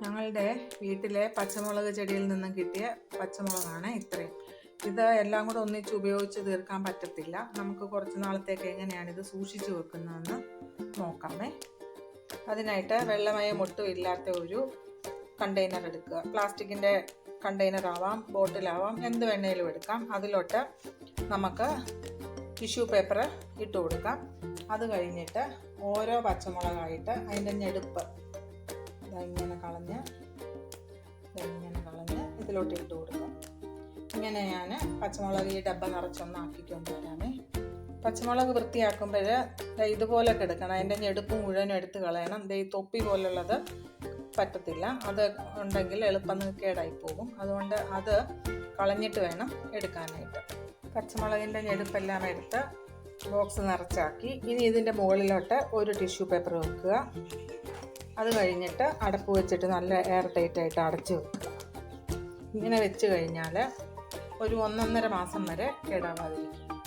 ഞങ്ങളുടെ വീട്ടിലെ പച്ചമുളക് ചെടിയിൽ നിന്നും കിട്ടിയ പച്ചമുളകാണ് ഇത്രയും. ഇത് എല്ലാം കൂടെ ഒന്നിച്ച് ഉപയോഗിച്ച് തീർക്കാൻ പറ്റത്തില്ല. നമുക്ക് കുറച്ച് നാളത്തേക്ക് എങ്ങനെയാണ് ഇത് സൂക്ഷിച്ചു വെക്കുന്നതെന്ന് നോക്കാമേ. അതിനായിട്ട് വെള്ളമയം ഒട്ടും ഇല്ലാത്ത ഒരു കണ്ടെയ്നർ എടുക്കുക. പ്ലാസ്റ്റിക്കിൻ്റെ കണ്ടെയ്നർ ആവാം, ബോട്ടിലാവാം, എന്ത് വേണേലും എടുക്കാം. അതിലോട്ട് നമുക്ക് ടിഷ്യൂ പേപ്പർ ഇട്ട് കൊടുക്കാം. അത് കഴിഞ്ഞിട്ട് ഓരോ പച്ചമുളകായിട്ട് അതിൻ്റെ ഞെടുപ്പ് ഇങ്ങനെ കളഞ്ഞ് ഇതിലോട്ട് ഇട്ട് കൊടുക്കാം. ഇങ്ങനെ ഞാൻ പച്ചമുളക് ഈ ഡബ്ബ നിറച്ചൊന്നാക്കിക്കൊണ്ട് വരാമേ. പച്ചമുളക് വൃത്തിയാക്കുമ്പോൾ ഇതുപോലൊക്കെ എടുക്കണം. അതിൻ്റെ ഞെടുപ്പ് മുഴുവനും എടുത്ത് കളയണം. ഈ തൊപ്പി പോലുള്ളത് പറ്റത്തില്ല, അത് ഉണ്ടെങ്കിൽ എളുപ്പം കേടായി പോകും. അതുകൊണ്ട് അത് കളഞ്ഞിട്ട് വേണം എടുക്കാനായിട്ട്. പച്ചമുളകിൻ്റെ ഞെടുപ്പെല്ലാം എടുത്ത് ബോക്സ് നിറച്ചാക്കി ഇനി ഇതിൻ്റെ മുകളിലോട്ട് ഒരു ടിഷ്യൂ പേപ്പർ വെക്കുക. അത് കഴിഞ്ഞിട്ട് അടപ്പ് വെച്ചിട്ട് നല്ല എയർ ടൈറ്റായിട്ട് അടച്ച് വെക്കുക. ഇങ്ങനെ വെച്ച് കഴിഞ്ഞാൽ ഒരു 1.5 മാസം വരെ കേടാവാതിരിക്കും.